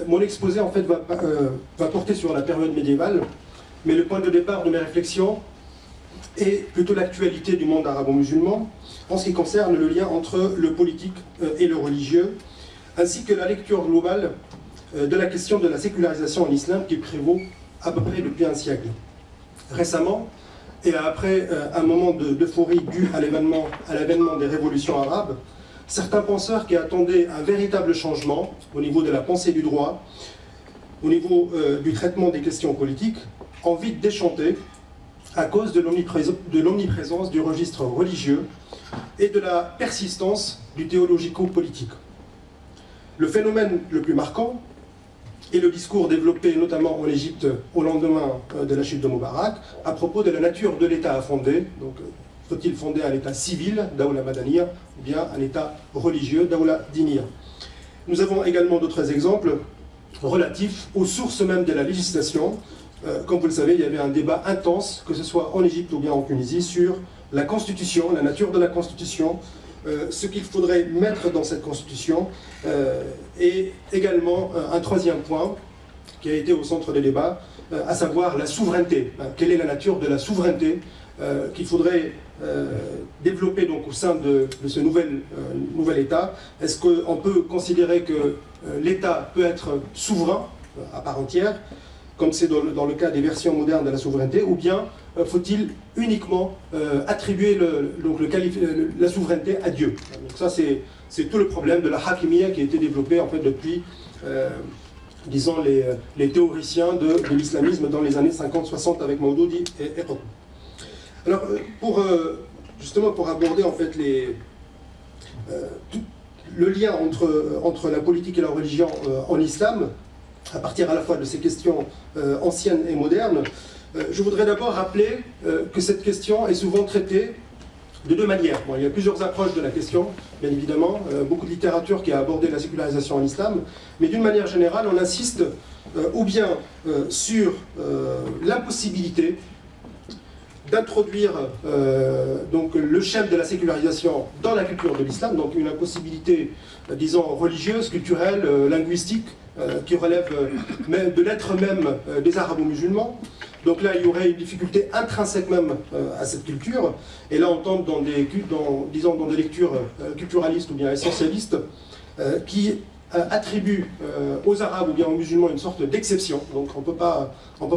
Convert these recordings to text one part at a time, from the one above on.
Mon exposé en fait va porter sur la période médiévale, mais le point de départ de mes réflexions est plutôt l'actualité du monde arabo-musulman en ce qui concerne le lien entre le politique et le religieux, ainsi que la lecture globale de la question de la sécularisation en islam qui prévaut à peu près depuis un siècle. Récemment, et après un moment d'euphorie dû à l'avènement des révolutions arabes, certains penseurs qui attendaient un véritable changement au niveau de la pensée du droit, au niveau du traitement des questions politiques, ont vite déchanté à cause de l'omniprésence du registre religieux et de la persistance du théologico-politique. Le phénomène le plus marquant est le discours développé notamment en Égypte au lendemain de la chute de Moubarak à propos de la nature de l'État à fonder. Donc, faut-il fonder un État civil, Dawla Madaniya, ou bien un État religieux, Dawla Diniya. Nous avons également d'autres exemples relatifs aux sources même de la législation. Comme vous le savez, il y avait un débat intense, que ce soit en Égypte ou bien en Tunisie, sur la Constitution, la nature de la Constitution, ce qu'il faudrait mettre dans cette Constitution, et également un troisième point qui a été au centre des débats, à savoir la souveraineté. Quelle est la nature de la souveraineté qu'il faudrait développer donc, au sein de ce nouvel État? Est-ce qu'on peut considérer que l'État peut être souverain à part entière, comme c'est dans le cas des versions modernes de la souveraineté, ou bien faut-il uniquement attribuer la souveraineté à Dieu? Donc ça, c'est tout le problème de la hakimiyya qui a été développé en fait, depuis, disons, les théoriciens de l'islamisme dans les années 50-60 avec Maudoudi et Qutb. Alors, justement, pour aborder en fait le lien entre la politique et la religion en islam, à partir à la fois de ces questions anciennes et modernes, je voudrais d'abord rappeler que cette question est souvent traitée de deux manières. Bon, il y a plusieurs approches de la question, bien évidemment, beaucoup de littérature qui a abordé la sécularisation en islam, mais d'une manière générale, on insiste ou bien sur l'impossibilité d'introduire donc le schème de la sécularisation dans la culture de l'islam, donc une impossibilité, disons, religieuse, culturelle, linguistique, qui relève de l'être même des arabo-musulmans. Donc là, il y aurait une difficulté intrinsèque même à cette culture, et là on tombe dans des lectures culturalistes ou bien essentialistes qui attribuent aux arabes ou bien aux musulmans une sorte d'exception. Donc on ne peut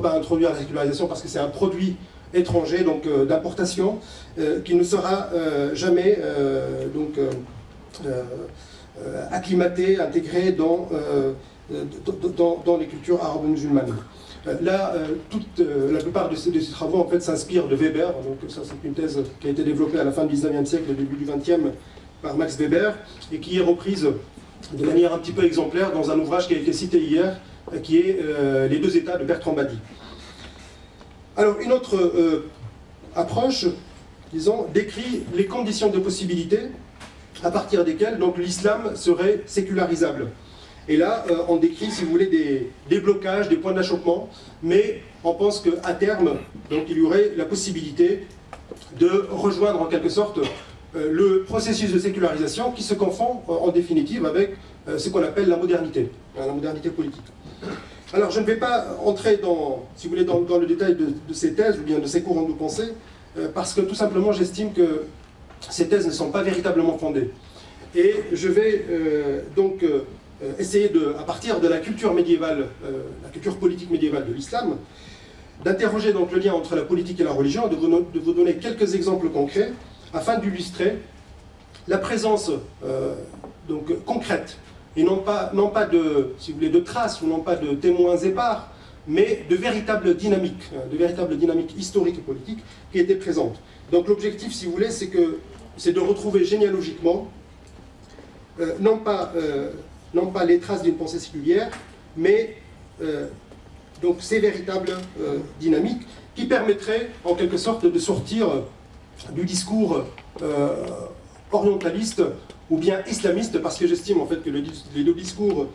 pas introduire la sécularisation parce que c'est un produit étranger, donc d'importation, qui ne sera jamais acclimaté, intégré dans les cultures arabo-musulmanes. Là, la plupart de ces travaux en fait, s'inspirent de Weber, donc ça c'est une thèse qui a été développée à la fin du 19e siècle, au début du 20e, par Max Weber, et qui est reprise de manière un petit peu exemplaire dans un ouvrage qui a été cité hier, qui est Les deux États de Bertrand Badi. Alors, une autre approche, disons, décrit les conditions de possibilité à partir desquelles donc l'islam serait sécularisable. Et là, on décrit, si vous voulez, des blocages, des points d'achoppement, mais on pense qu'à terme, donc, il y aurait la possibilité de rejoindre en quelque sorte le processus de sécularisation qui se confond en définitive avec ce qu'on appelle la modernité politique. Alors, je ne vais pas entrer si vous voulez, dans le détail de ces thèses ou bien de ces courants de pensée, parce que tout simplement, j'estime que ces thèses ne sont pas véritablement fondées. Et je vais donc essayer, à partir de la culture médiévale, la culture politique médiévale de l'islam, d'interroger donc le lien entre la politique et la religion, de vous donner quelques exemples concrets, afin d'illustrer la présence donc, concrète, et non pas de, si vous voulez, de traces, ou non pas de témoins épars, mais de véritables dynamiques historiques et politiques qui étaient présentes. Donc l'objectif, si vous voulez, c'est de retrouver généalogiquement, non pas les traces d'une pensée singulière, mais donc ces véritables dynamiques qui permettraient, en quelque sorte, de sortir du discours orientaliste ou bien islamiste, parce que j'estime en fait que les deux discours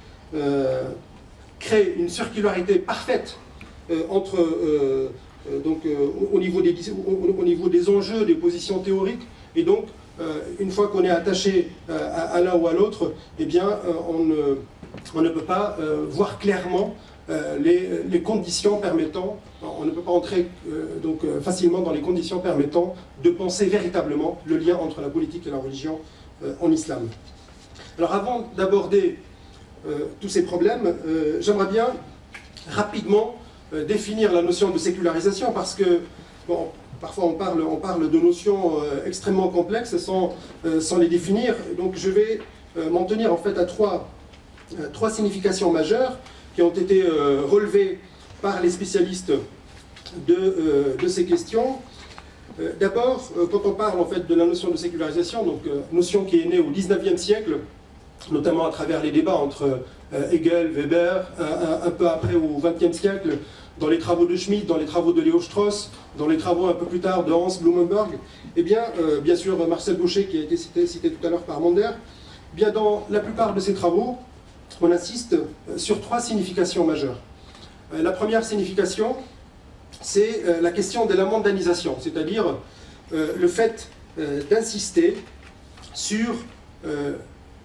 créent une circularité parfaite entre, au niveau des enjeux, des positions théoriques, et donc une fois qu'on est attaché à l'un ou à l'autre, eh bien on ne peut pas voir clairement les conditions permettant, on ne peut pas entrer facilement dans les conditions permettant de penser véritablement le lien entre la politique et la religion en islam. Alors avant d'aborder tous ces problèmes, j'aimerais bien rapidement définir la notion de sécularisation, parce que bon, parfois on parle de notions extrêmement complexes sans les définir. Donc je vais m'en tenir en fait à trois significations majeures qui ont été relevées par les spécialistes de ces questions. D'abord, quand on parle en fait de la notion de sécularisation, donc notion qui est née au XIXe siècle, notamment à travers les débats entre Hegel, Weber, un peu après au XXe siècle, dans les travaux de Schmitt, dans les travaux de Léo Strauss, dans les travaux un peu plus tard de Hans Blumenberg, et bien sûr Marcel Gauchet qui a été cité tout à l'heure par Mander, bien dans la plupart de ces travaux, on insiste sur trois significations majeures. La première signification, c'est la question de la mondanisation, c'est-à-dire le fait d'insister sur,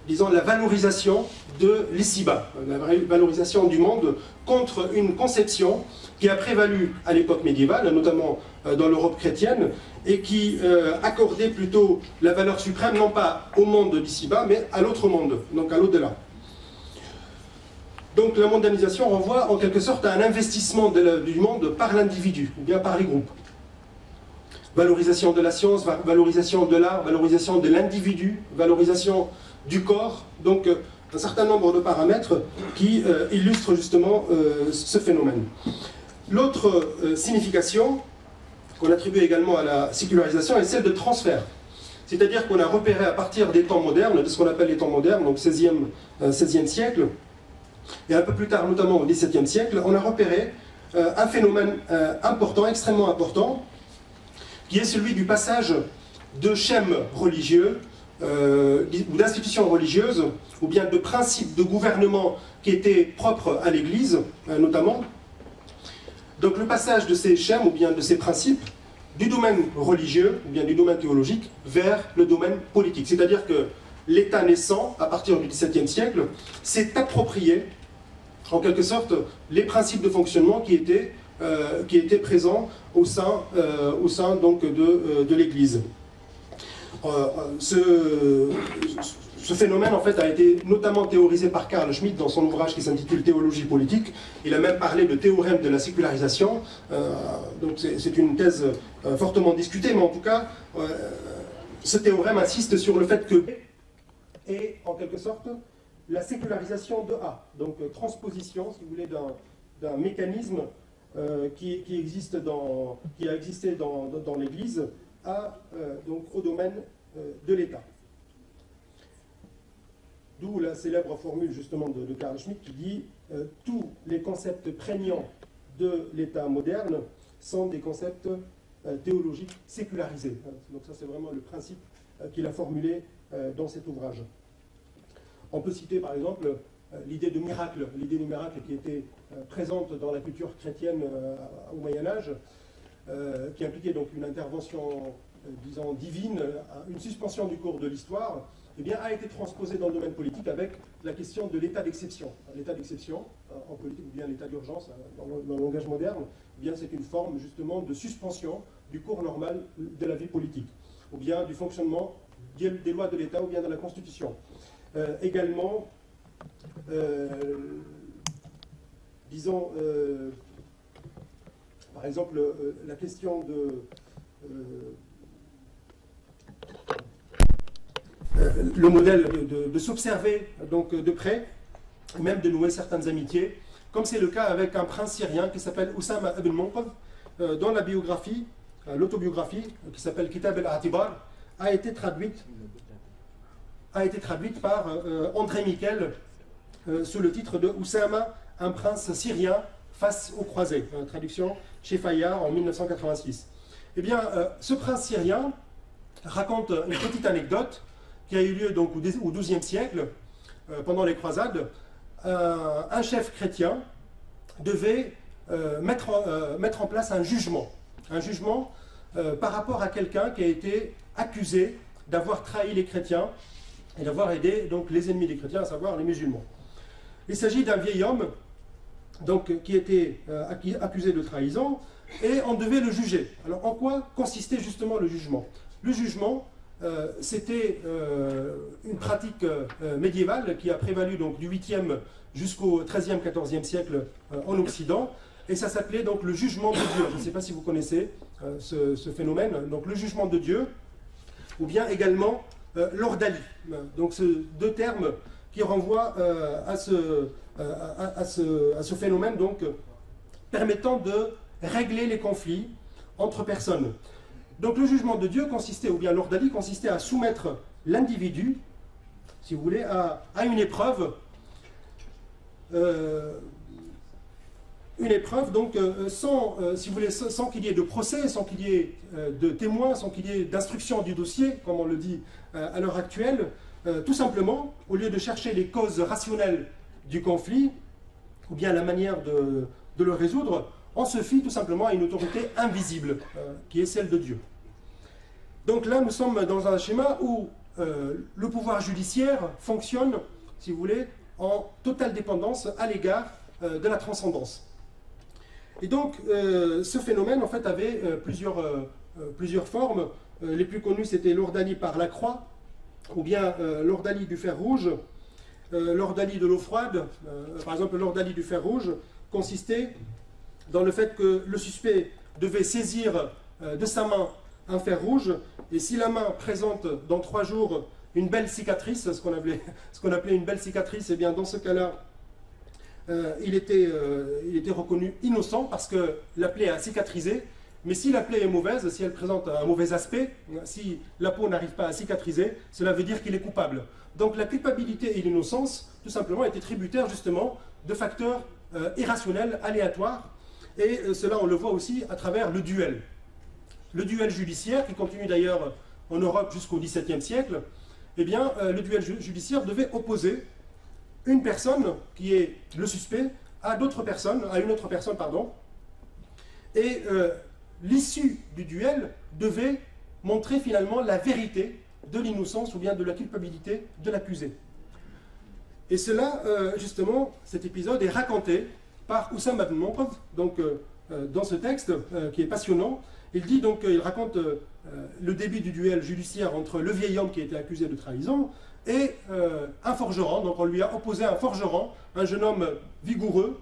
disons, la valorisation de l'ici-bas, la valorisation du monde contre une conception qui a prévalu à l'époque médiévale, notamment dans l'Europe chrétienne, et qui accordait plutôt la valeur suprême, non pas au monde d'ici-bas, mais à l'autre monde, donc à l'au-delà. Donc la mondanisation renvoie en quelque sorte à un investissement du monde par l'individu, ou bien par les groupes. Valorisation de la science, valorisation de l'art, valorisation de l'individu, valorisation du corps, donc un certain nombre de paramètres qui illustrent justement ce phénomène. L'autre signification qu'on attribue également à la sécularisation est celle de transfert. C'est-à-dire qu'on a repéré à partir des temps modernes, de ce qu'on appelle les temps modernes, donc 16e siècle, et un peu plus tard, notamment au XVIIe siècle, on a repéré un phénomène important, extrêmement important, qui est celui du passage de schèmes religieux, ou d'institutions religieuses, ou bien de principes de gouvernement qui étaient propres à l'Église, notamment. Donc le passage de ces schèmes, ou bien de ces principes, du domaine religieux, ou bien du domaine théologique, vers le domaine politique. C'est-à-dire que l'État naissant, à partir du XVIIe siècle, s'est approprié, en quelque sorte, les principes de fonctionnement qui étaient présents au sein donc, de l'Église. Ce phénomène en fait a été notamment théorisé par Carl Schmitt dans son ouvrage qui s'intitule Théologie politique. Il a même parlé de théorème de la sécularisation, donc c'est une thèse fortement discutée, mais en tout cas ce théorème insiste sur le fait que est en quelque sorte la sécularisation de A, donc transposition, si vous voulez, d'un mécanisme qui a existé dans l'Église donc au domaine de l'État. D'où la célèbre formule justement de Carl Schmitt qui dit tous les concepts prégnants de l'État moderne sont des concepts théologiques sécularisés. Donc ça c'est vraiment le principe qu'il a formulé dans cet ouvrage. On peut citer par exemple l'idée du miracle qui était présente dans la culture chrétienne au Moyen-Âge, qui impliquait donc une intervention, disons, divine, une suspension du cours de l'histoire, eh bien, a été transposée dans le domaine politique avec la question de l'état d'exception. L'état d'exception, en politique, ou bien l'état d'urgence, dans le langage moderne, eh bien, c'est une forme justement de suspension du cours normal de la vie politique, ou bien du fonctionnement des lois de l'État, ou bien de la Constitution. Également, disons, par exemple, la question de le modèle de s'observer donc de près, même de nouer certaines amitiés, comme c'est le cas avec un prince syrien qui s'appelle Oussama ibn Munqadh, dont la biographie, l'autobiographie, qui s'appelle Kitab al-A'tibar, a été traduite par André Miquel sous le titre de Oussama, un prince syrien face aux croisés, traduction chez Fayard en 1986. Eh bien, ce prince syrien raconte une petite anecdote qui a eu lieu donc au XIIe siècle, pendant les croisades. Un chef chrétien devait mettre en place un jugement par rapport à quelqu'un qui a été accusé d'avoir trahi les chrétiens et d'avoir aidé donc les ennemis des chrétiens, à savoir les musulmans. Il s'agit d'un vieil homme donc, qui était accusé de trahison, et on devait le juger. Alors en quoi consistait justement le jugement? Le jugement, c'était une pratique médiévale qui a prévalu donc, du 8e jusqu'au 13e, 14e siècle en Occident, et ça s'appelait donc le jugement de Dieu. Je ne sais pas si vous connaissez ce phénomène. Donc le jugement de Dieu, ou bien également l'ordalie. Donc ce deux termes qui renvoient à ce phénomène donc, permettant de régler les conflits entre personnes. Donc le jugement de Dieu consistait, ou bien l'ordalie consistait à soumettre l'individu, si vous voulez, à une épreuve, donc si vous voulez, sans qu'il y ait de procès, sans qu'il y ait de témoins, sans qu'il y ait d'instruction du dossier, comme on le dit à l'heure actuelle, tout simplement, au lieu de chercher les causes rationnelles du conflit, ou bien la manière de le résoudre, on se fie tout simplement à une autorité invisible, qui est celle de Dieu. Donc là, nous sommes dans un schéma où le pouvoir judiciaire fonctionne, si vous voulez, en totale dépendance à l'égard de la transcendance. Et donc, ce phénomène, en fait, avait plusieurs formes. Les plus connues, c'était l'ordalie par la croix, ou bien l'ordalie du fer rouge, l'ordalie de l'eau froide. Par exemple, l'ordalie du fer rouge consistait dans le fait que le suspect devait saisir de sa main un fer rouge, et si la main présente dans 3 jours une belle cicatrice, ce qu'on appelait une belle cicatrice, et bien dans ce cas-là, il était reconnu innocent parce que la plaie a cicatrisé. Mais si la plaie est mauvaise, si elle présente un mauvais aspect, si la peau n'arrive pas à cicatriser, cela veut dire qu'il est coupable. Donc la culpabilité et l'innocence, tout simplement, étaient tributaires justement de facteurs irrationnels, aléatoires. Et cela, on le voit aussi à travers le duel. Le duel judiciaire, qui continue d'ailleurs en Europe jusqu'au XVIIe siècle, eh bien, le duel judiciaire devait opposer une personne, qui est le suspect, à une autre personne, et l'issue du duel devait montrer finalement la vérité de l'innocence ou bien de la culpabilité de l'accusé. Et cela, justement, cet épisode est raconté par Oussam ibn Monqadh, donc dans ce texte qui est passionnant. Il dit donc, il raconte le début du duel judiciaire entre le vieil homme qui a été accusé de trahison et un forgeron. Donc on lui a opposé un forgeron, un jeune homme vigoureux.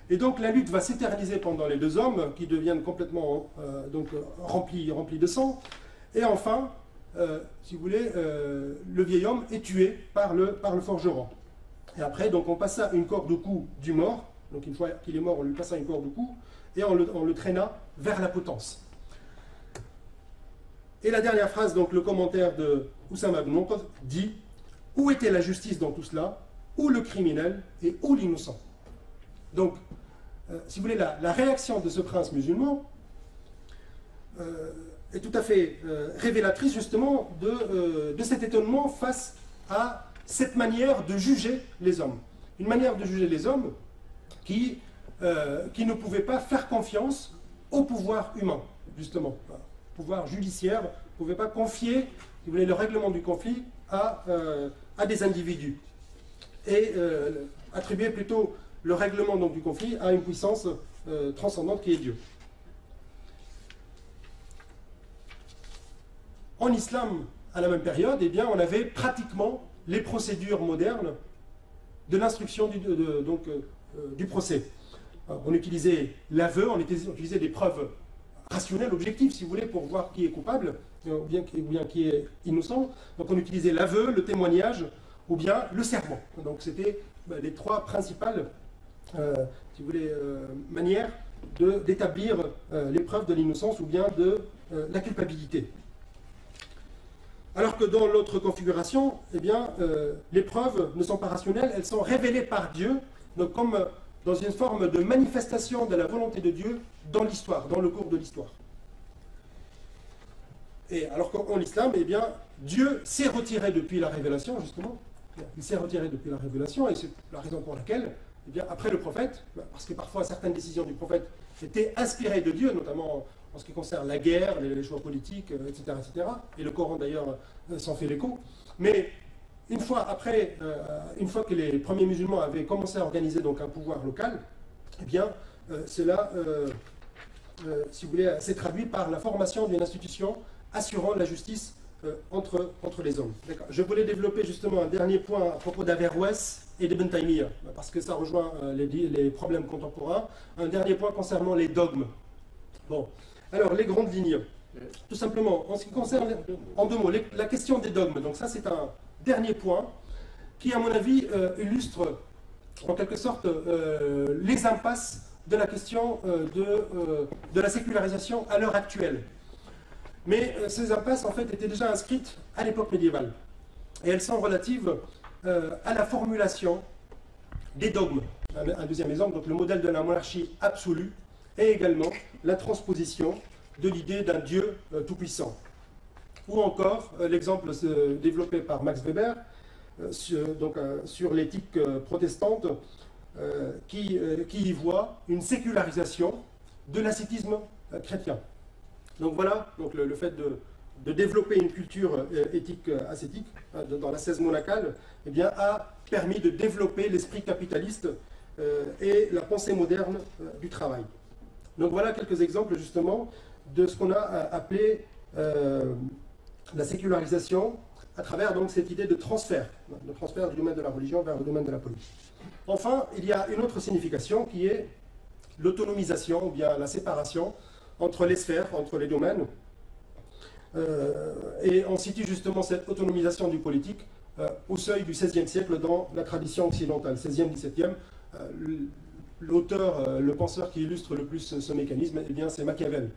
Et donc la lutte va s'éterniser pendant les deux hommes qui deviennent complètement remplis de sang. Et enfin, si vous voulez, le vieil homme est tué par le forgeron. Et après, donc on passa une corde au cou du mort. Donc une fois qu'il est mort, on lui passa une corde au cou et on le traîna vers la potence. Et la dernière phrase, donc le commentaire de Oussam ibn Monqadh dit: où était la justice dans tout cela? Où le criminel et où l'innocent? Donc, si vous voulez, la réaction de ce prince musulman est tout à fait révélatrice justement de cet étonnement face à cette manière de juger les hommes. Une manière de juger les hommes qui ne pouvait pas faire confiance au pouvoir humain, justement. Le pouvoir judiciaire ne pouvait pas confier, si vous voulez, le règlement du conflit à des individus. Et attribuer plutôt le règlement donc, du conflit à une puissance transcendante qui est Dieu. En islam, à la même période, eh bien, on avait pratiquement les procédures modernes de l'instruction du procès. On utilisait l'aveu, on utilisait des preuves rationnelles, objectives, si vous voulez, pour voir qui est coupable, ou bien qui est innocent. Donc on utilisait l'aveu, le témoignage, ou bien le serment. Donc c'était les 3 principales si vous voulez, manières d'établir l'épreuve de l'innocence ou bien de la culpabilité. Alors que dans l'autre configuration, eh bien, les preuves ne sont pas rationnelles, elles sont révélées par Dieu, donc comme dans une forme de manifestation de la volonté de Dieu dans l'histoire, dans le cours de l'histoire. Et alors qu'en l'islam, eh bien, Dieu s'est retiré depuis la révélation, justement. Il s'est retiré depuis la révélation, et c'est la raison pour laquelle, eh bien, après le prophète, parce que parfois certaines décisions du prophète étaient inspirées de Dieu, notamment en ce qui concerne la guerre, les choix politiques, etc., etc. Et le Coran d'ailleurs s'en fait l'écho. Mais une fois que les premiers musulmans avaient commencé à organiser donc un pouvoir local, eh bien, cela, si vous voulez, s'est traduit par la formation d'une institution assurant la justice entre les hommes. Je voulais développer justement un dernier point à propos d'Averroès et d'Ibn Taymiyyah, parce que ça rejoint les problèmes contemporains. Un dernier point concernant les dogmes. Bon, alors les grandes lignes. Tout simplement, en ce qui concerne, en 2 mots, la question des dogmes. Donc ça, c'est un dernier point qui, à mon avis, illustre en quelque sorte les impasses de la question de la sécularisation à l'heure actuelle. Mais ces impasses, en fait, étaient déjà inscrites à l'époque médiévale. Et elles sont relatives à la formulation des dogmes. Un deuxième exemple, donc le modèle de la monarchie absolue, et également la transposition de l'idée d'un Dieu tout-puissant. Ou encore l'exemple développé par Max Weber sur l'éthique protestante qui y voit une sécularisation de l'ascétisme chrétien. Donc voilà, donc le fait de développer une culture éthique ascétique dans la 16 monacale, eh bien, a permis de développer l'esprit capitaliste et la pensée moderne du travail. Donc voilà quelques exemples justement de ce qu'on a appelé la sécularisation à travers donc cette idée de transfert du domaine de la religion vers le domaine de la politique. Enfin, il y a une autre signification qui est l'autonomisation ou bien la séparation entre les sphères, entre les domaines. Et on situe justement cette autonomisation du politique au seuil du XVIe siècle dans la tradition occidentale, 16e, 17e. L'auteur, le penseur qui illustre le plus ce mécanisme, eh bien, c'est Machiavel,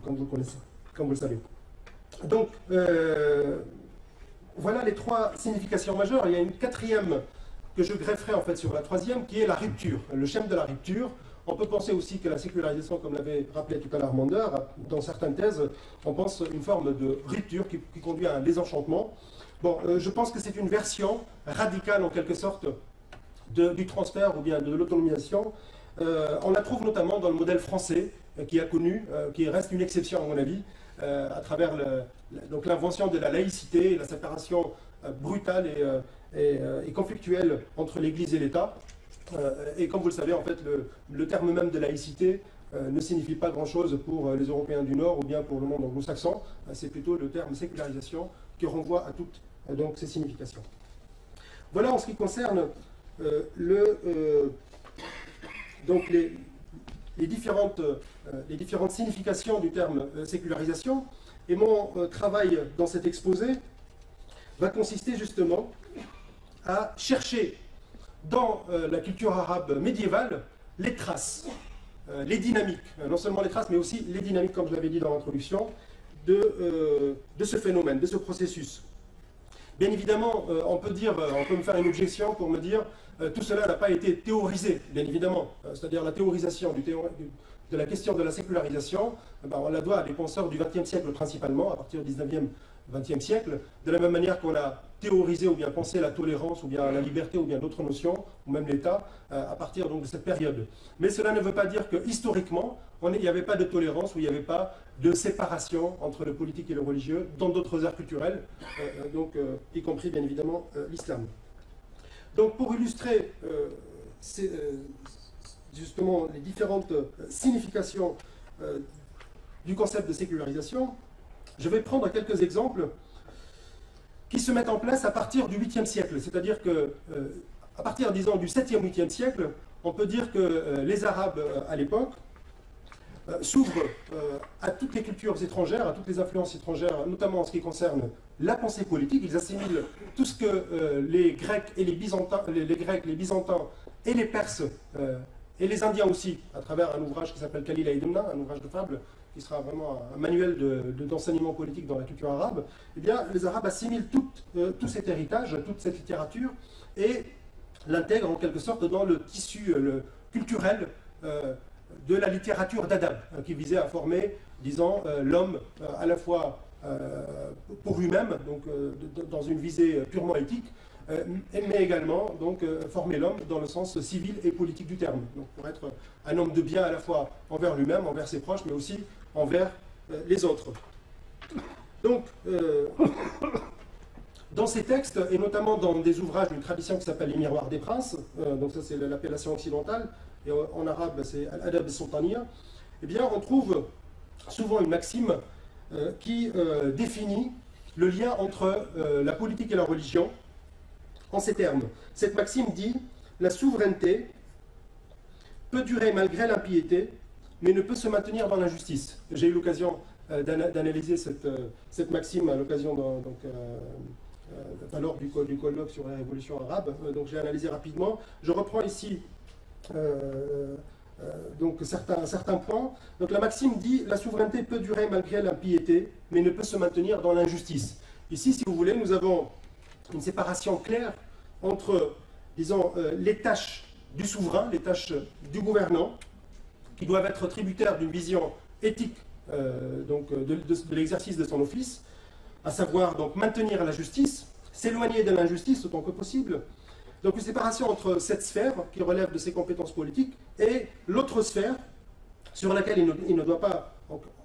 comme vous le connaissez, comme vous le savez. Donc, voilà les 3 significations majeures. Il y a une 4e que je grefferai en fait sur la 3e, qui est la rupture, le schème de la rupture. On peut penser aussi que la sécularisation, comme l'avait rappelé tout à l'heure Mander, dans certaines thèses, on pense une forme de rupture qui conduit à un désenchantement. Bon, je pense que c'est une version radicale en quelque sorte du transfert ou bien de l'autonomisation. On la trouve notamment dans le modèle français qui a connu, qui reste une exception à mon avis, à travers l'invention de la laïcité, la séparation brutale et conflictuelle entre l'Église et l'État. Et comme vous le savez, en fait, le terme même de laïcité ne signifie pas grand-chose pour les Européens du Nord ou bien pour le monde anglo-saxon. C'est plutôt le terme sécularisation qui renvoie à toutes donc, ces significations. Voilà en ce qui concerne donc les différentes significations du terme sécularisation. Et mon travail dans cet exposé va consister justement à chercher dans la culture arabe médiévale les traces, les dynamiques, non seulement les traces, mais aussi les dynamiques, comme je l'avais dit dans l'introduction, de ce phénomène, de ce processus. Bien évidemment, on peut me faire une objection pour me dire tout cela n'a pas été théorisé, bien évidemment. C'est-à-dire la théorisation de la question de la sécularisation, on la doit à des penseurs du XXe siècle principalement, à partir du XIXe, XXe siècle, de la même manière qu'on a théorisé ou bien pensé la tolérance ou bien la liberté ou bien d'autres notions, ou même l'État, à partir donc, de cette période. Mais cela ne veut pas dire que historiquement, il n'y avait pas de tolérance ou il n'y avait pas de séparation entre le politique et le religieux dans d'autres aires culturelles, y compris bien évidemment l'islam. Donc pour illustrer justement les différentes significations du concept de sécularisation, je vais prendre quelques exemples qui se mettent en place à partir du 8e siècle. C'est-à-dire que, à partir, disons, du 7e, 8e siècle, on peut dire que les Arabes, à l'époque, s'ouvrent à toutes les cultures étrangères, à toutes les influences étrangères, notamment en ce qui concerne la pensée politique. Ils assimilent tout ce que les Grecs et les Byzantins, les Byzantins et les Perses, et les Indiens aussi, à travers un ouvrage qui s'appelle Khalil Aïdemna, un ouvrage de fable, qui sera vraiment un manuel d'enseignement politique dans la culture arabe. Eh bien, les Arabes assimilent tout cet héritage, toute cette littérature, et l'intègrent en quelque sorte dans le tissu culturel de la littérature d'Adab, qui visait à former, disons, l'homme à la fois pour lui-même, donc dans une visée purement éthique, mais également donc, former l'homme dans le sens civil et politique du terme. Donc, pour être un homme de bien à la fois envers lui-même, envers ses proches, mais aussi envers les autres. Donc, Dans ces textes, et notamment dans des ouvrages d'une tradition qui s'appelle les Miroirs des Princes, donc ça c'est l'appellation occidentale, et en arabe c'est Al-Adab al-Sultaniya, eh bien on trouve souvent une maxime qui définit le lien entre la politique et la religion en ces termes. Cette maxime dit « La souveraineté peut durer malgré l'impiété, mais ne peut se maintenir dans l'injustice ». J'ai eu l'occasion d'analyser cette maxime à l'occasion lors du colloque sur la révolution arabe, donc j'ai analysé rapidement. Je reprends ici donc certains points. Donc la maxime dit « La souveraineté peut durer malgré l'impiété, mais ne peut se maintenir dans l'injustice ». Ici, si vous voulez, nous avons une séparation claire entre, disons, les tâches du souverain, les tâches du gouvernant, qui doivent être tributaires d'une vision éthique de l'exercice de son office, à savoir donc maintenir la justice, s'éloigner de l'injustice autant que possible. Donc une séparation entre cette sphère qui relève de ses compétences politiques et l'autre sphère sur laquelle il ne doit pas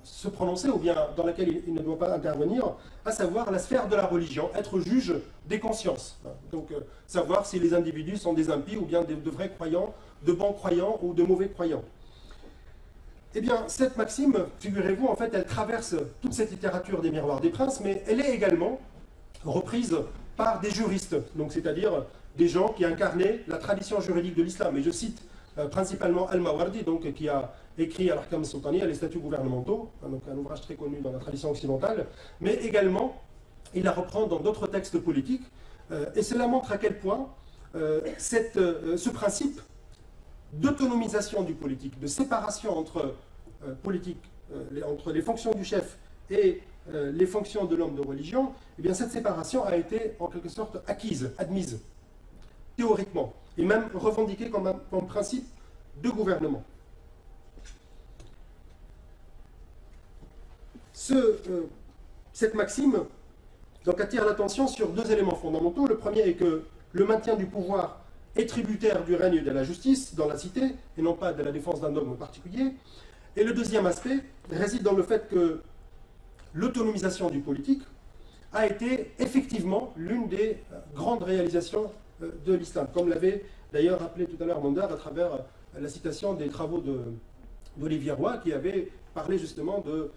se prononcer ou bien dans laquelle il ne doit pas intervenir, à savoir la sphère de la religion, être juge des consciences. Donc savoir si les individus sont des impies ou bien de vrais croyants, de bons croyants ou de mauvais croyants. Eh bien, cette maxime, figurez-vous, en fait, elle traverse toute cette littérature des Miroirs des Princes, mais elle est également reprise par des juristes, donc c'est-à-dire des gens qui incarnaient la tradition juridique de l'islam. Et je cite principalement Al-Mawardi, donc, qui a écrit Al-Ahkam al-Sultaniya, les statuts gouvernementaux, donc un ouvrage très connu dans la tradition occidentale, mais également, il la reprend dans d'autres textes politiques, et cela montre à quel point ce principe d'autonomisation du politique, de séparation entre entre les fonctions du chef et les fonctions de l'homme de religion, eh bien cette séparation a été en quelque sorte acquise, admise, théoriquement, et même revendiquée comme principe de gouvernement. Cette maxime donc, attire l'attention sur deux éléments fondamentaux. Le premier est que le maintien du pouvoir est tributaire du règne de la justice dans la cité, et non pas de la défense d'un dogme particulier. Et le deuxième aspect réside dans le fait que l'autonomisation du politique a été effectivement l'une des grandes réalisations de l'islam, comme l'avait d'ailleurs rappelé tout à l'heure Mondar à travers la citation des travaux d'Olivier Roy, qui avait parlé justement de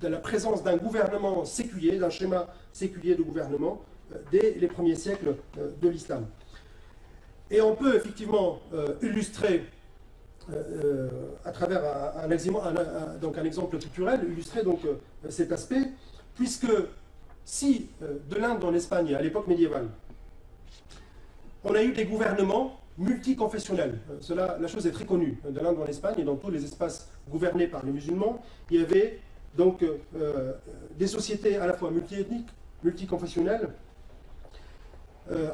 la présence d'un gouvernement séculier, d'un schéma séculier de gouvernement dès les premiers siècles de l'islam. Et on peut effectivement illustrer à travers un exemple culturel, illustrer donc cet aspect, puisque si de l'Inde en Espagne, à l'époque médiévale, on a eu des gouvernements multiconfessionnels, la chose est très connue, de l'Inde en Espagne et dans tous les espaces gouvernés par les musulmans, il y avait donc des sociétés à la fois multiethniques, multiconfessionnelles,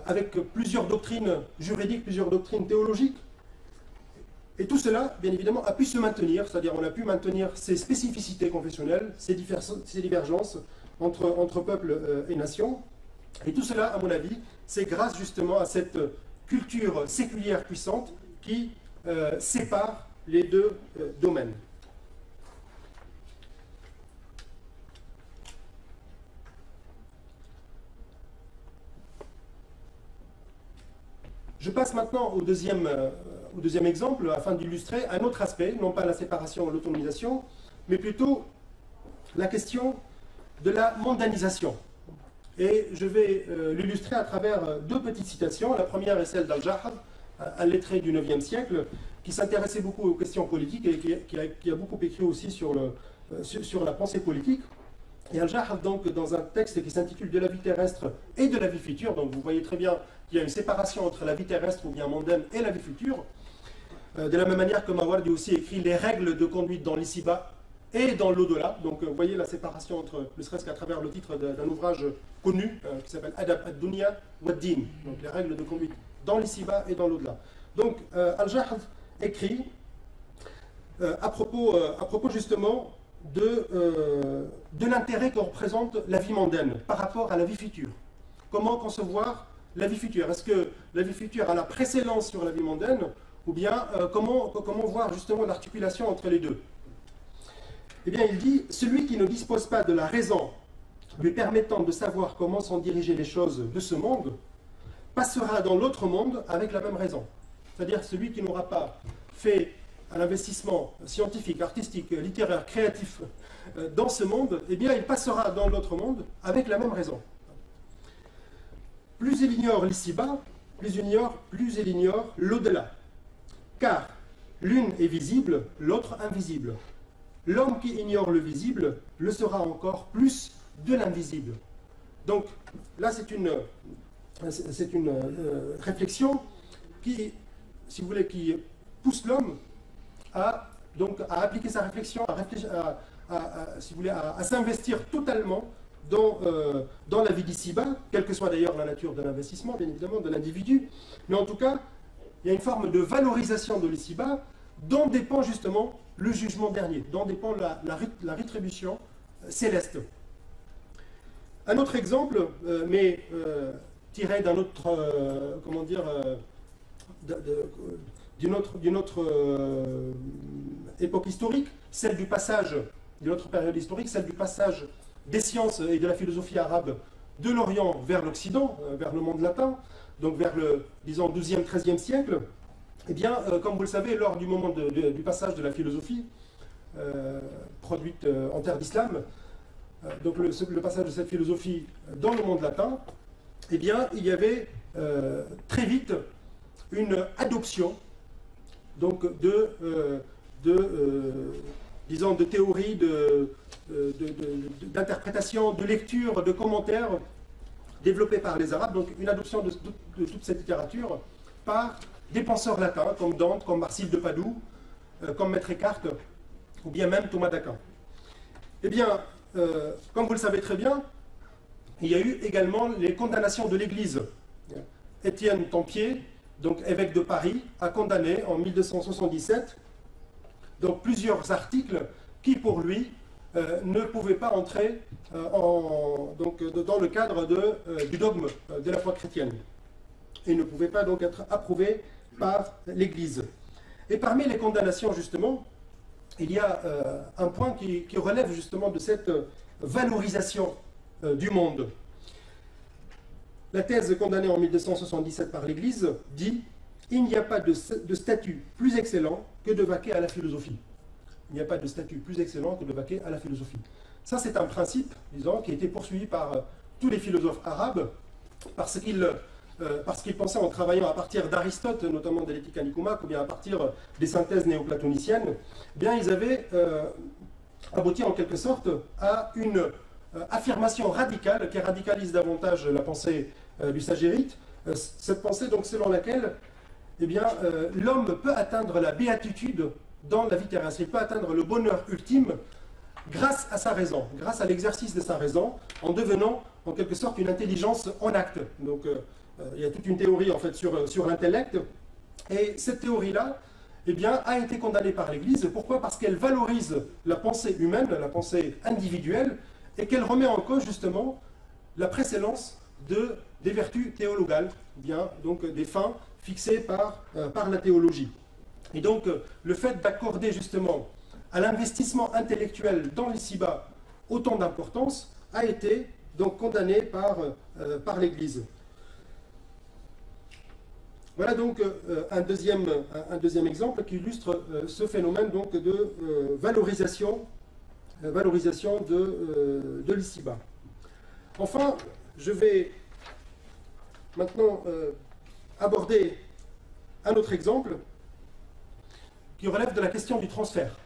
avec plusieurs doctrines juridiques, plusieurs doctrines théologiques. Et tout cela, bien évidemment, a pu se maintenir, c'est-à-dire on a pu maintenir ces spécificités confessionnelles, ces divergences entre peuples et nations. Et tout cela, à mon avis, c'est grâce justement à cette culture séculière puissante qui sépare les deux domaines. Je passe maintenant au deuxième exemple, afin d'illustrer un autre aspect, non pas la séparation et l'autonomisation, mais plutôt la question de la mondanisation. Et je vais l'illustrer à travers deux petites citations. La première est celle d'Al-Jahab, un lettré du IXe siècle, qui s'intéressait beaucoup aux questions politiques et qui a beaucoup écrit aussi sur la pensée politique. Et Al-Jahab, donc, dans un texte qui s'intitule « De la vie terrestre et de la vie future », donc vous voyez très bien qu'il y a une séparation entre la vie terrestre ou bien mondaine et la vie future, de la même manière que Mawardi aussi écrit les règles de conduite dans l'ici-bas et dans l'au-delà. Donc vous voyez la séparation entre, ne serait-ce qu'à travers le titre d'un ouvrage connu qui s'appelle Adab ad-Dunya wa ad-Din, donc les règles de conduite dans l'ici-bas et dans l'au-delà. Donc Al-Jahab écrit à propos justement de l'intérêt que représente la vie mondaine par rapport à la vie future. Comment concevoir la vie future? Est-ce que la vie future a la précédence sur la vie mondaine, ou bien comment voir justement l'articulation entre les deux? Eh bien, il dit, celui qui ne dispose pas de la raison lui permettant de savoir comment sont dirigées les choses de ce monde, passera dans l'autre monde avec la même raison. C'est-à-dire celui qui n'aura pas fait un investissement scientifique, artistique, littéraire, créatif dans ce monde, eh bien il passera dans l'autre monde avec la même raison. Plus il ignore l'ici-bas, plus il ignore l'au-delà. Car l'une est visible, l'autre invisible. L'homme qui ignore le visible le sera encore plus de l'invisible. Donc là c'est une réflexion qui, si vous voulez, qui pousse l'homme à appliquer sa réflexion, si vous voulez, à s'investir totalement dans la vie d'ici-bas, quelle que soit d'ailleurs la nature de l'investissement, bien évidemment, de l'individu. Mais en tout cas, il y a une forme de valorisation de l'ici-bas dont dépend justement le jugement dernier, dont dépend la rétribution céleste. Un autre exemple, mais tiré d'un autre, comment dire, d'une autre époque historique, celle du passage, d'une autre période historique, celle du passage des sciences et de la philosophie arabe de l'Orient vers l'Occident, vers le monde latin, donc vers le, disons, 12e, 13e siècle. Eh bien, comme vous le savez, lors du moment du passage de la philosophie, produite en terre d'islam, donc le passage de cette philosophie dans le monde latin, eh bien, il y avait très vite une adoption donc disons, de théories, d'interprétation, de lecture, de commentaires développés par les Arabes, donc une adoption de toute cette littérature par des penseurs latins comme Dante, comme Marcille de Padoue, comme Maître Eckhart, ou bien même Thomas d'Aquin. Eh bien, comme vous le savez très bien, il y a eu également les condamnations de l'Église. Étienne Tempier, donc évêque de Paris, a condamné en 1277 donc plusieurs articles qui, pour lui, ne pouvaient pas entrer dans le cadre du dogme de la foi chrétienne et ne pouvaient pas donc être approuvés par l'Église. Et parmi les condamnations, justement, il y a un point qui relève justement de cette valorisation du monde. La thèse condamnée en 1277 par l'Église dit « Il n'y a pas de statut plus excellent que de vaquer à la philosophie. » Il n'y a pas de statut plus excellent que de vaquer à la philosophie. Ça, c'est un principe, disons, qui a été poursuivi par tous les philosophes arabes parce qu'ils pensaient, en travaillant à partir d'Aristote, notamment de l'Éthique à Nicomaque, ou bien à partir des synthèses néoplatoniciennes, eh bien, ils avaient abouti en quelque sorte à une affirmation radicale qui radicalise davantage la pensée du Sagérite. Cette pensée, donc, selon laquelle eh bien, l'homme peut atteindre la béatitude dans la vie terrestre. Il peut atteindre le bonheur ultime grâce à sa raison, grâce à l'exercice de sa raison, en devenant en quelque sorte une intelligence en acte. Donc il y a toute une théorie en fait sur l'intellect, et cette théorie-là eh bien, a été condamnée par l'Église. Pourquoi? Parce qu'elle valorise la pensée humaine, la pensée individuelle, et qu'elle remet en cause justement la précédence des vertus théologales, bien, donc des fins fixées par la théologie. Et donc le fait d'accorder justement à l'investissement intellectuel dans l'ici-bas autant d'importance a été donc condamné par l'Église. Voilà donc un deuxième exemple qui illustre ce phénomène donc de valorisation de l'ici-bas. Enfin, je vais maintenant aborder un autre exemple qui relève de la question du transfert.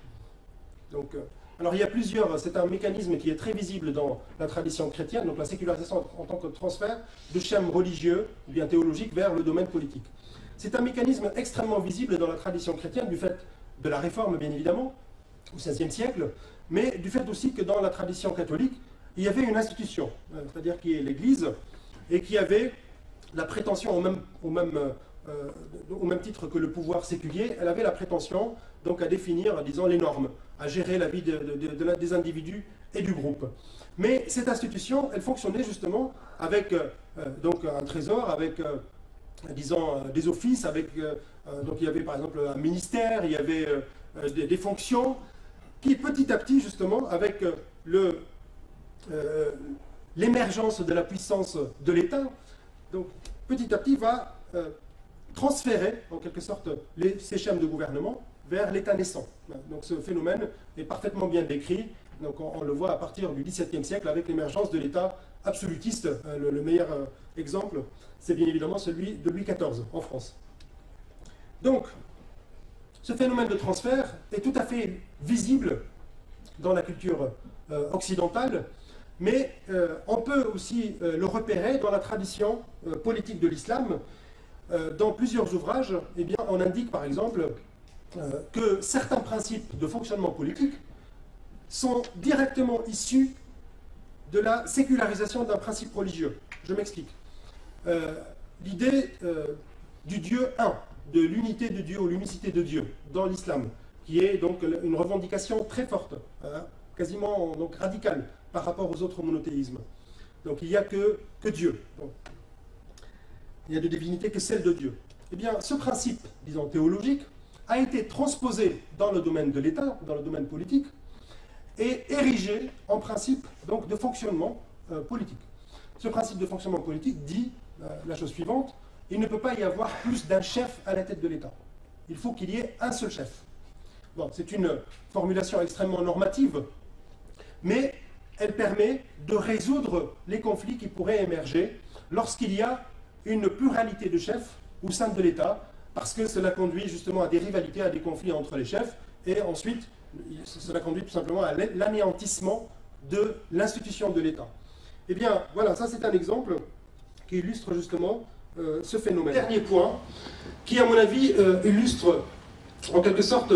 Donc, alors il y a plusieurs, c'est un mécanisme qui est très visible dans la tradition chrétienne, donc la sécularisation en tant que transfert de schèmes religieux, ou bien théologiques, vers le domaine politique. C'est un mécanisme extrêmement visible dans la tradition chrétienne, du fait de la Réforme, bien évidemment, au XVIe siècle, mais du fait aussi que dans la tradition catholique, il y avait une institution, c'est-à-dire qui est l'Église, et qui avait la prétention, au même titre que le pouvoir séculier, elle avait la prétention donc à définir, disons, les normes, à gérer la vie des individus et du groupe. Mais cette institution, elle fonctionnait justement avec donc un trésor, avec disons des offices, donc il y avait par exemple un ministère, il y avait des fonctions qui petit à petit justement avec l'émergence de la puissance de l'État, donc petit à petit va transférer en quelque sorte ces schèmes de gouvernement vers l'État naissant. Donc ce phénomène est parfaitement bien décrit, donc on le voit à partir du XVIIe siècle avec l'émergence de l'État absolutiste. Le meilleur exemple, c'est bien évidemment celui de Louis XIV en France. Donc, ce phénomène de transfert est tout à fait visible dans la culture occidentale, mais on peut aussi le repérer dans la tradition politique de l'islam. Dans plusieurs ouvrages, eh bien, on indique par exemple que certains principes de fonctionnement politique sont directement issus de la sécularisation d'un principe religieux. Je m'explique. L'idée du Dieu un, de l'unité de Dieu ou l'unicité de Dieu dans l'islam, qui est donc une revendication très forte, quasiment donc radicale par rapport aux autres monothéismes. Donc il n'y a que Dieu. Donc, il n'y a de divinité que celle de Dieu. Eh bien, ce principe, disons, théologique, a été transposé dans le domaine de l'État, dans le domaine politique, et érigé en principe donc, de fonctionnement politique. Ce principe de fonctionnement politique dit la chose suivante: il ne peut pas y avoir plus d'un chef à la tête de l'État. Il faut qu'il y ait un seul chef. Bon, c'est une formulation extrêmement normative, mais elle permet de résoudre les conflits qui pourraient émerger lorsqu'il y a une pluralité de chefs au sein de l'État, parce que cela conduit justement à des rivalités, à des conflits entre les chefs, et ensuite, cela conduit tout simplement à l'anéantissement de l'institution de l'État. Eh bien, voilà, ça c'est un exemple qui illustre justement ce phénomène. Dernier point, qui à mon avis illustre en quelque sorte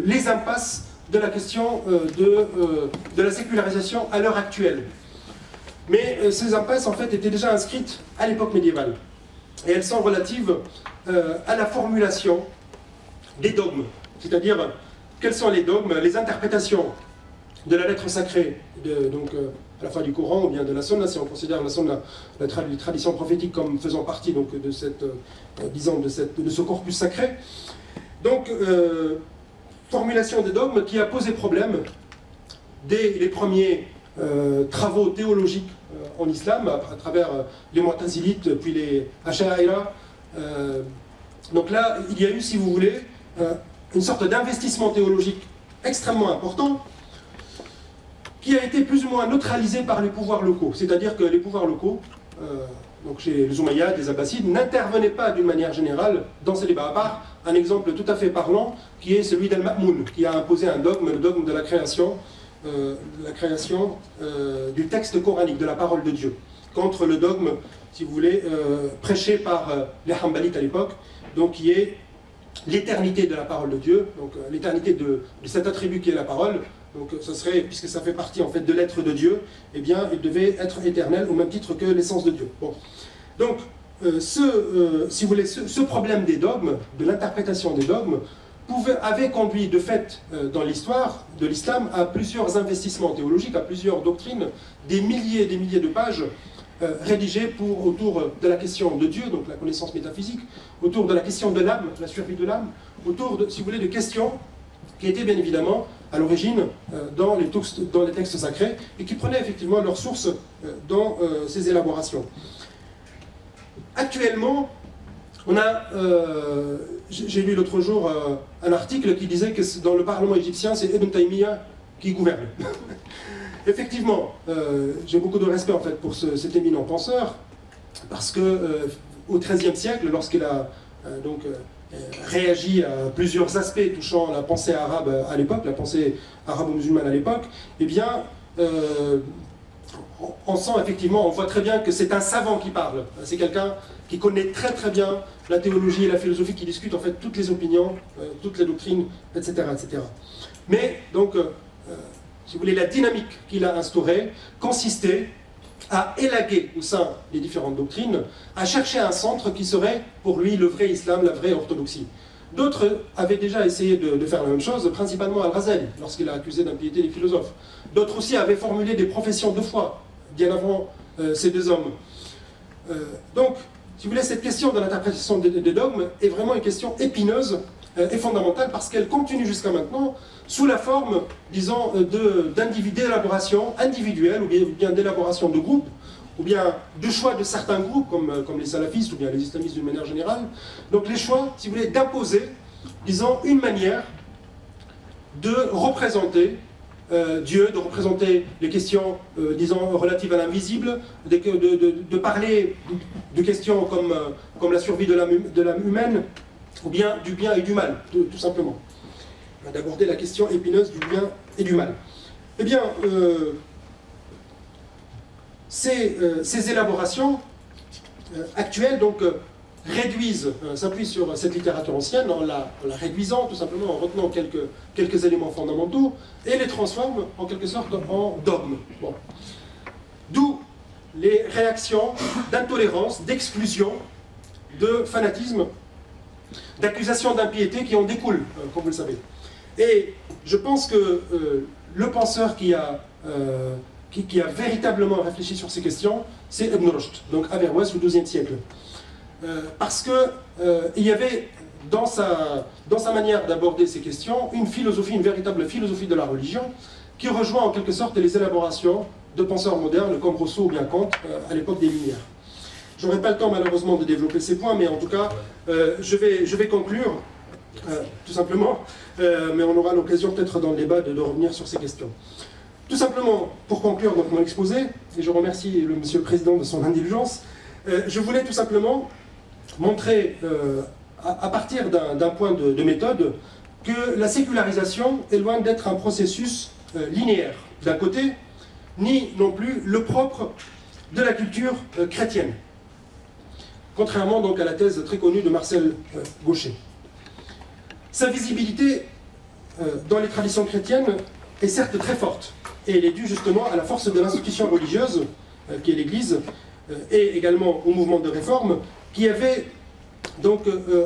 les impasses de la question de la sécularisation à l'heure actuelle. Mais ces impasses en fait étaient déjà inscrites à l'époque médiévale. Et elles sont relatives à la formulation des dogmes. C'est-à-dire, quels sont les dogmes, les interprétations de la lettre sacrée, donc à la fois du Coran ou bien de la Sunna, si on considère la Sunna, la tradition prophétique comme faisant partie donc, de, disons, de ce corpus sacré. Donc, formulation des dogmes qui a posé problème dès les premiers travaux théologiques en islam, à travers les Mu'tazilites, puis les Ash'aira. Donc là, il y a eu, si vous voulez, une sorte d'investissement théologique extrêmement important, qui a été plus ou moins neutralisé par les pouvoirs locaux. C'est-à-dire que les pouvoirs locaux, donc chez les Omeyyades, les Abbassides, n'intervenaient pas d'une manière générale dans ces débats, à part un exemple tout à fait parlant, qui est celui d'Al-Ma'moun, qui a imposé un dogme, le dogme de la création du texte coranique, de la parole de Dieu, contre le dogme, si vous voulez, prêché par les Hanbalites à l'époque, donc qui est l'éternité de la parole de Dieu, donc l'éternité de cet attribut qui est la parole. Donc ce serait, puisque ça fait partie en fait de l'être de Dieu, eh bien il devait être éternel au même titre que l'essence de Dieu. Bon. Donc si vous voulez, ce problème des dogmes, de l'interprétation des dogmes, avait conduit de fait dans l'histoire de l'islam à plusieurs investissements théologiques, à plusieurs doctrines, des milliers et des milliers de pages rédigées autour de la question de Dieu, donc la connaissance métaphysique, autour de la question de l'âme, la survie de l'âme, autour, de, si vous voulez, de questions qui étaient bien évidemment à l'origine dans les textes sacrés et qui prenaient effectivement leur source dans ces élaborations. Actuellement, on a, j'ai lu l'autre jour un article qui disait que dans le Parlement égyptien, c'est Ibn Taymiyyah qui gouverne. Effectivement, j'ai beaucoup de respect en fait pour cet éminent penseur, parce que au XIIIe siècle, lorsqu'il a réagi à plusieurs aspects touchant la pensée arabe à l'époque, la pensée arabo-musulmane à l'époque, eh bien, on sent effectivement, on voit très bien que c'est un savant qui parle. C'est quelqu'un qui connaît très très bien la théologie et la philosophie, qui discute en fait toutes les opinions, toutes les doctrines, etc. etc. Mais donc, si vous voulez, la dynamique qu'il a instaurée consistait à élaguer au sein des différentes doctrines, à chercher un centre qui serait pour lui le vrai islam, la vraie orthodoxie. D'autres avaient déjà essayé de faire la même chose, principalement Al-Ghazali, lorsqu'il a accusé d'impiété les philosophes. D'autres aussi avaient formulé des professions de foi, bien avant ces deux hommes. Donc, si vous voulez, cette question de l'interprétation des dogmes est vraiment une question épineuse est fondamentale parce qu'elle continue jusqu'à maintenant sous la forme, disons, d'élaboration individuelle ou bien d'élaboration de groupes, ou bien de choix de certains groupes, comme les salafistes ou bien les islamistes d'une manière générale. Donc les choix, si vous voulez, d'imposer, disons, une manière de représenter Dieu, de représenter les questions, disons, relatives à l'invisible, de parler de questions comme la survie de l'âme humaine, ou bien du bien et du mal, tout simplement. D'aborder la question épineuse du bien et du mal. Eh bien, ces élaborations actuelles, donc, s'appuient sur cette littérature ancienne en la réduisant, tout simplement, en retenant quelques éléments fondamentaux, et les transforment, en quelque sorte, en dogmes. Bon. D'où les réactions d'intolérance, d'exclusion, de fanatisme, d'accusation d'impiété qui en découlent, comme vous le savez. Et je pense que le penseur qui a véritablement réfléchi sur ces questions, c'est Ibn Rushd, donc Averroès au XIIe siècle. Parce qu'il y avait dans sa manière d'aborder ces questions une véritable philosophie de la religion qui rejoint en quelque sorte les élaborations de penseurs modernes comme Rousseau ou bien Kant à l'époque des Lumières. Je n'aurai pas le temps malheureusement de développer ces points, mais en tout cas je vais conclure tout simplement, mais on aura l'occasion peut-être dans le débat de revenir sur ces questions. Tout simplement, pour conclure donc, mon exposé, et je remercie Monsieur le Président de son indulgence, je voulais tout simplement montrer, à partir d'un point de méthode, que la sécularisation est loin d'être un processus linéaire, d'un côté, ni non plus le propre de la culture chrétienne, contrairement donc à la thèse très connue de Marcel Gauchet. Sa visibilité dans les traditions chrétiennes est certes très forte, et elle est due justement à la force de l'institution religieuse, qui est l'Église, et également au mouvement de réforme, qui avait donc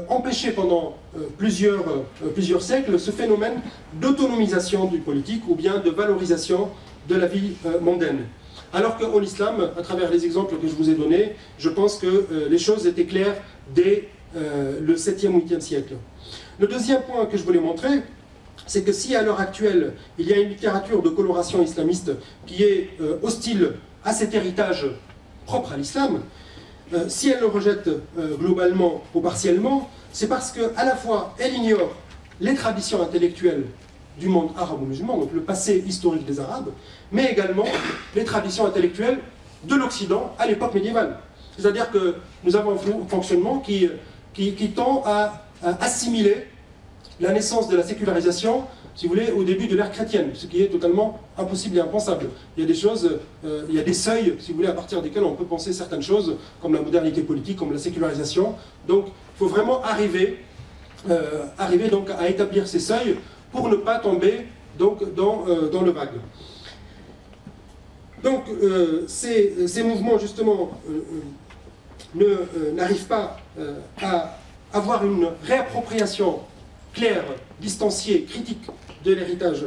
empêché pendant plusieurs siècles ce phénomène d'autonomisation du politique ou bien de valorisation de la vie mondaine. Alors qu'en islam, à travers les exemples que je vous ai donnés, je pense que les choses étaient claires dès le 7e ou 8e siècle. Le deuxième point que je voulais montrer, c'est que si à l'heure actuelle, il y a une littérature de coloration islamiste qui est hostile à cet héritage propre à l'islam, si elle le rejette globalement ou partiellement, c'est parce qu'à la fois elle ignore les traditions intellectuelles du monde arabo-musulman, donc le passé historique des Arabes, mais également les traditions intellectuelles de l'Occident à l'époque médiévale. C'est-à-dire que nous avons un fonctionnement qui tend à assimiler la naissance de la sécularisation, si vous voulez, au début de l'ère chrétienne, ce qui est totalement impossible et impensable. Il y a des choses, il y a des seuils, si vous voulez, à partir desquels on peut penser certaines choses, comme la modernité politique, comme la sécularisation. Donc, il faut vraiment arriver donc à établir ces seuils pour ne pas tomber donc, dans le vague. Donc, ces mouvements, justement, n'arrivent pas à avoir une réappropriation claire, distanciée, critique de l'héritage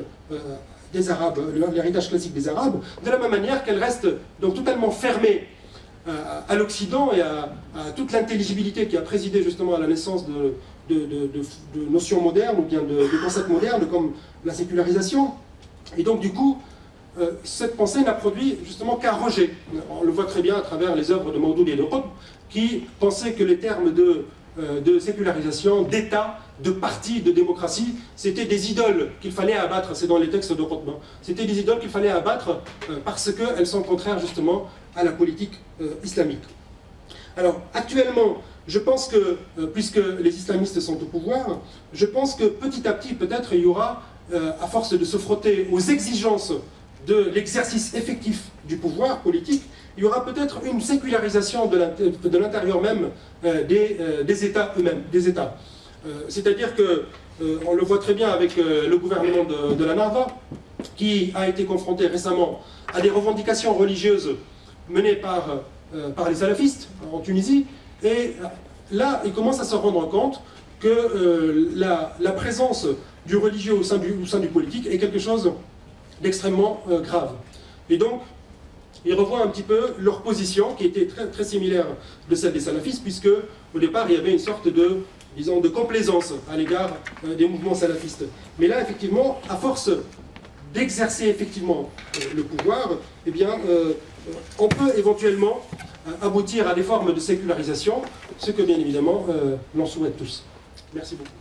des Arabes, l'héritage classique des Arabes, de la même manière qu'elle reste donc totalement fermée à l'Occident et à toute l'intelligibilité qui a présidé justement à la naissance de notions modernes ou bien de concepts modernes comme la sécularisation. Et donc du coup, cette pensée n'a produit justement qu'un rejet. On le voit très bien à travers les œuvres de Mawdoud et de Qutb, qui pensaient que les termes de sécularisation, d'État, de parti, de démocratie, c'était des idoles qu'il fallait abattre, c'est dans les textes de Qutb. C'était des idoles qu'il fallait abattre parce qu'elles sont contraires justement à la politique islamique. Alors actuellement, je pense que, puisque les islamistes sont au pouvoir, je pense que petit à petit, peut-être, il y aura, à force de se frotter aux exigences de l'exercice effectif du pouvoir politique, il y aura peut-être une sécularisation de l'intérieur même des États eux-mêmes, des États. C'est-à-dire que, on le voit très bien avec le gouvernement de la Narva, qui a été confronté récemment à des revendications religieuses menées par les salafistes en Tunisie, et là, il commence à se rendre compte que la présence du religieux au sein du politique est quelque chose d'extrêmement grave. Et donc, ils revoient un petit peu leur position, qui était très, très similaire de celle des salafistes, puisque au départ, il y avait une sorte de disons, de complaisance à l'égard des mouvements salafistes. Mais là, effectivement, à force d'exercer effectivement le pouvoir, eh bien, on peut éventuellement aboutir à des formes de sécularisation, ce que bien évidemment l'on souhaite tous. Merci beaucoup.